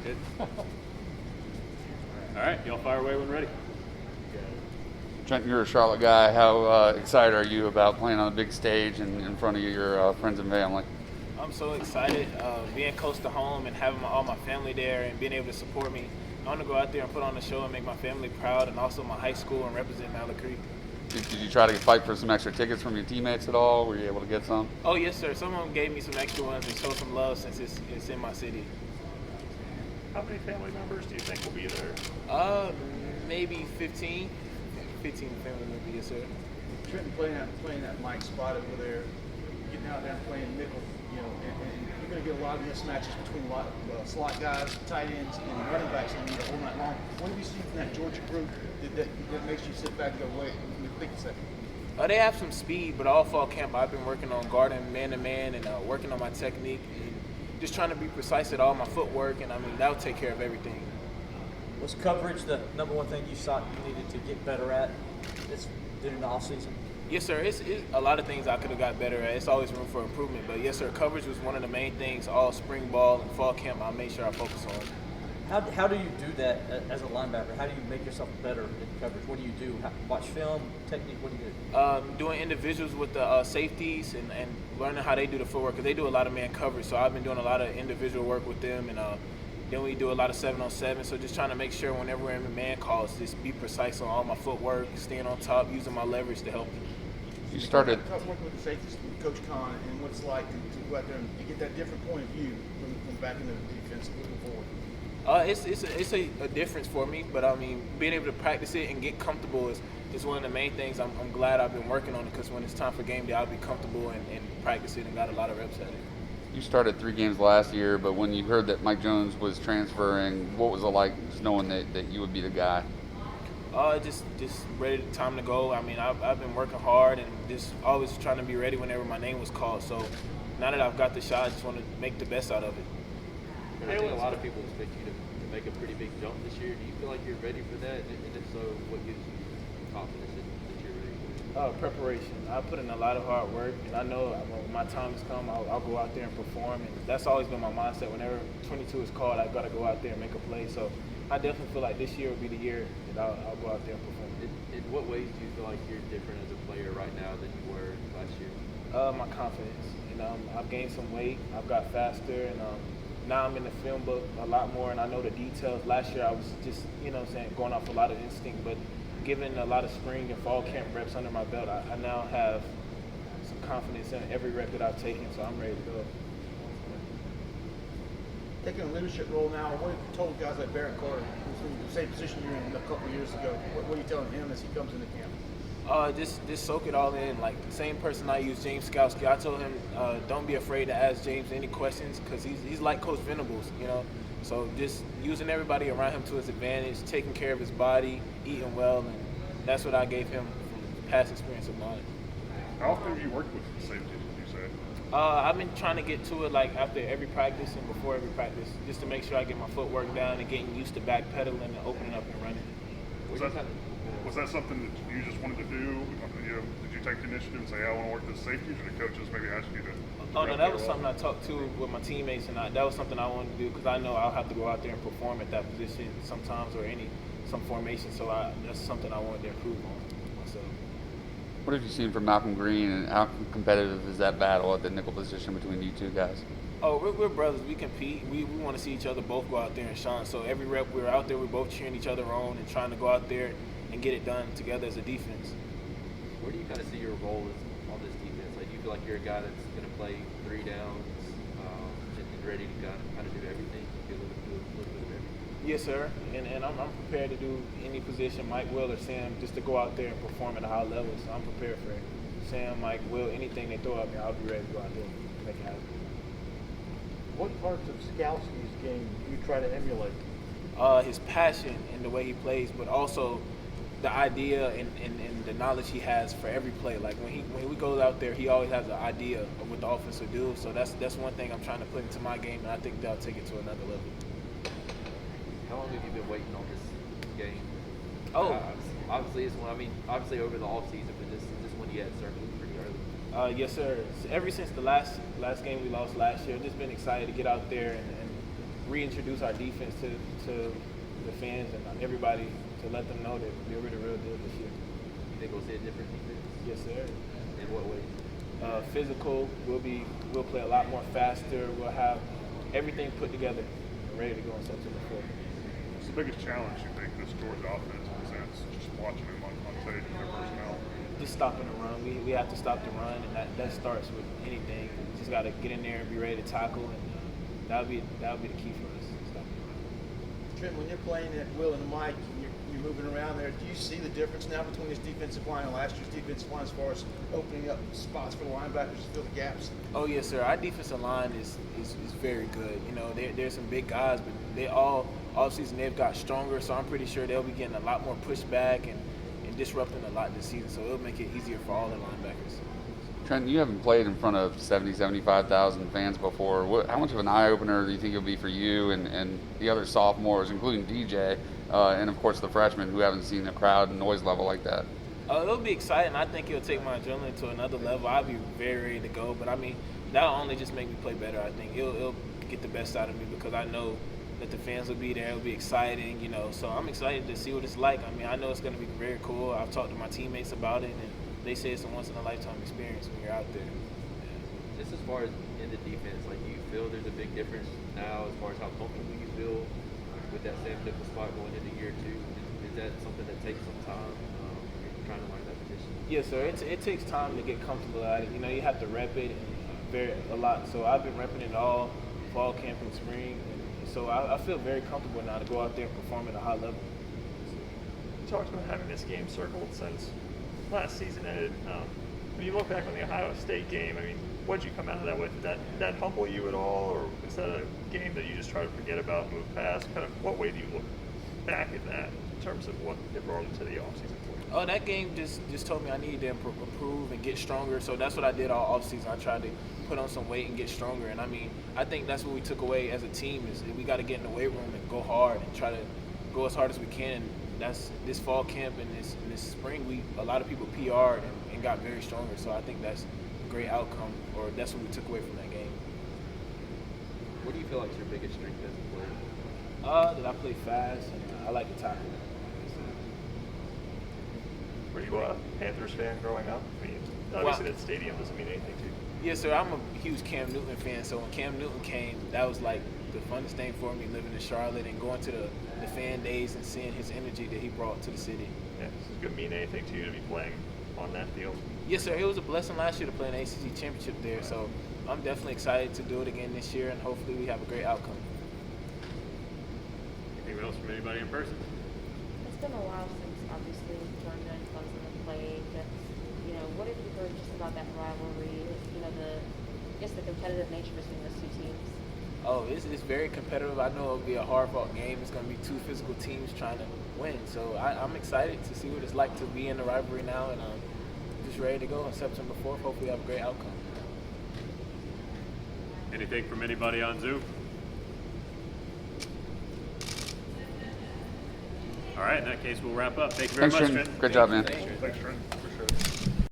Good. All right, y'all fire away when ready. Trenton, you're a Charlotte guy. How excited are you about playing on the big stage and in front of your friends and family? I'm so excited being close to home and having all my family there and being able to support me. I want to go out there and put on a show and make my family proud and also my high school and represent Malley Creek. Did you try to fight for some extra tickets from your teammates at all? Were you able to get some? Oh, yes, sir. Some of them gave me some extra ones and showed some love since it's in my city. How many family members do you think will be there? Maybe 15 family members, yes, sir. Trenton playing that Mike spot over there, getting out there and playing nickel, and you're going to get a lot of mismatches between a lot of slot guys, tight ends, and running backs all night long. What have you seen from that Georgia group that makes you sit back and go, wait, let me think a second? They have some speed, but all fall camp I've been working on guarding man-to-man and working on my technique and just trying to be precise at all my footwork, and that'll take care of everything. Was coverage the number one thing you thought you needed to get better at during the offseason? Yes, sir. It's a lot of things I could have got better at. It's always room for improvement. But, yes, sir, coverage was one of the main things all spring ball and fall camp I made sure I focus on. How do you do that as a linebacker? How do you make yourself better in coverage? What do you do? Watch film, technique? What do you do? Doing individuals with the safeties and learning how they do the footwork because they do a lot of man coverage. So I've been doing a lot of individual work with them, and then we do a lot of 7-on-7. So just trying to make sure whenever we're in man calls, just be precise on all my footwork, staying on top, using my leverage to help them. You started. Working with the safeties, with Coach Khan, and what it's like to go out there and get that different point of view from back in the defense moving forward. It's a difference for me, but being able to practice it and get comfortable is one of the main things. I'm glad I've been working on it because when it's time for game day, I'll be comfortable and practice it and got a lot of reps at it. You started 3 games last year, but when you heard that Mike Jones was transferring, what was it like just knowing that you would be the guy? Just ready, time to go. I've been working hard and just always trying to be ready whenever my name was called. So now that I've got the shot, I just want to make the best out of it. I think a lot of people expect you to make a pretty big jump this year. Do you feel like you're ready for that? And if so, what gives you confidence that you're ready for it? Preparation. I put in a lot of hard work, and I know when my time has come, I'll go out there and perform. And that's always been my mindset. Whenever 22 is called, I've got to go out there and make a play. So I definitely feel like this year will be the year that I'll go out there and perform. In what ways do you feel like you're different as a player right now than you were last year? My confidence. I've gained some weight. I've got faster, and now I'm in the film book a lot more, and I know the details. Last year I was just, going off a lot of instinct, but given a lot of spring and fall camp reps under my belt, I now have some confidence in every rep that I've taken, so I'm ready to go. Taking a leadership role now, what have you told guys like Barrett Carter, who's in the same position you were in a couple of years ago? What are you telling him as he comes into camp? Just soak it all in. Like the same person I use, James Skowski. I told him, don't be afraid to ask James any questions because he's like Coach Venables, So just using everybody around him to his advantage, taking care of his body, eating well, and that's what I gave him from past experience of mine. How often have you worked with safety, did you say? I've been trying to get to it like after every practice and before every practice, just to make sure I get my footwork down and getting used to backpedaling and opening up and running. Was that something that you just wanted to do? Did you take the initiative and say, I want to work this safety, or did coaches maybe ask you to? Oh no, that was something I talked to with my teammates, and that was something I wanted to do because I know I'll have to go out there and perform at that position sometimes or some formation. So that's something I wanted to improve on myself. What have you seen from Malcolm Green, and how competitive is that battle at the nickel position between you two guys? Oh, we're brothers. We compete. We want to see each other both go out there and shine. So every rep we're out there, we're both cheering each other on and trying to go out there and get it done together as a defense. Where do you kind of see your role on this defense? Like, do you feel like you're a guy that's going to play 3 downs and ready to kind of do everything? Do a little bit of everything? Yes, sir. And I'm prepared to do any position, Mike, Will, or Sam, just to go out there and perform at a high level. So I'm prepared for it. Sam, Mike, Will, anything they throw at me, I'll be ready to go out there and make it happen. What parts of Skowski's game do you try to emulate? His passion and the way he plays, but also the idea and the knowledge he has for every play. Like when he goes out there, he always has an idea of what the offense will do. So that's one thing I'm trying to put into my game, and I think that'll take it to another level. How long have you been waiting on this game? Oh, obviously it's one. Obviously over the off season, but this one you had circled pretty early. Yes, sir. Ever since the last game we lost last year, I've just been excited to get out there and reintroduce our defense to the fans and everybody to let them know that we're the real deal this year. You think we'll see a different defense? Yes, sir. In what ways? Physical. We'll play a lot more faster. We'll have everything put together and ready to go on September 4th. What's the biggest challenge you think this Georgia offense presents, just watching them on tape and their personnel? Just stopping the run. We have to stop the run, and that starts with anything. We just got to get in there and be ready to tackle, and that'll be the key for us. Stop the run. Trent, when you're playing at Will and Mike, and you're moving around there, do you see the difference now between this defensive line and last year's defensive line as far as opening up spots for the linebackers to fill the gaps? Oh yes, sir. Our defensive line is very good. You know, there's some big guys, but they all season they've got stronger. So I'm pretty sure they'll be getting a lot more pushback and disrupting a lot this season. So it'll make it easier for all the linebackers. Trenton, you haven't played in front of 75,000 fans before. How much of an eye-opener do you think it'll be for you and the other sophomores, including DJ, and of course the freshmen who haven't seen a crowd and noise level like that? It'll be exciting. I think it'll take my adrenaline to another level. I'll be very ready to go. But I mean, that'll only just make me play better. I think it'll get the best out of me because I know that the fans will be there. It'll be exciting, you know. So I'm excited to see what it's like. I mean, I know it's going to be very cool. I've talked to my teammates about it, and they say it's a once-in-a-lifetime experience when you're out there. Just as far as in the defense, like, do you feel there's a big difference now as far as how comfortable you feel with that Sam Nickel spot going into year 2? Is that something that takes some time? Trying to learn that position? Yes, sir. It takes time to get comfortable at it. You know, you have to rep it a lot. So I've been repping it all fall camp and spring. So I feel very comfortable now to go out there and perform at a high level. You talked about having this game circled since last season ended. When you look back on the Ohio State game, I mean, what did you come out of that with? Did that humble you at all, or is that a game that you just try to forget about, move past? Kind of what way do you look back at that in terms of what it brought into the offseason for you? Oh, that game just told me I needed to improve and get stronger. So that's what I did all offseason. I tried to put on some weight and get stronger. And I mean, I think that's what we took away as a team is we got to get in the weight room and go hard and try to go as hard as we can. That's this fall camp and this spring. A lot of people PR'd and got very stronger. So I think that's a great outcome, or that's what we took away from that game. What do you feel like is your biggest strength as a player? That I play fast and I like to tackle. Were you a Panthers fan growing up? I mean, obviously that stadium doesn't mean anything to you. Yes, sir. I'm a huge Cam Newton fan. So when Cam Newton came, that was like the funnest thing for me, living in Charlotte and going to the fan days and seeing his energy that he brought to the city. Yeah, does it mean anything to you to be playing on that field? Yes, sir. It was a blessing last year to play an ACC championship there. So I'm definitely excited to do it again this year, and hopefully we have a great outcome. Anything else from anybody in person? It's been a while since obviously Georgia and Clemson have played. But, you know, what have you heard just about that rivalry? You know, the competitive nature between those two teams. Oh, it's very competitive. I know it'll be a hard-fought game. It's going to be two physical teams trying to win. So I'm excited to see what it's like to be in the rivalry now, and I'm just ready to go on September 4th. Hopefully we have a great outcome. Anything from anybody on Zoom? All right, in that case, we'll wrap up. Thank you very Thanks, much, Trenton. Trenton. Great job, man. Thanks, Trent.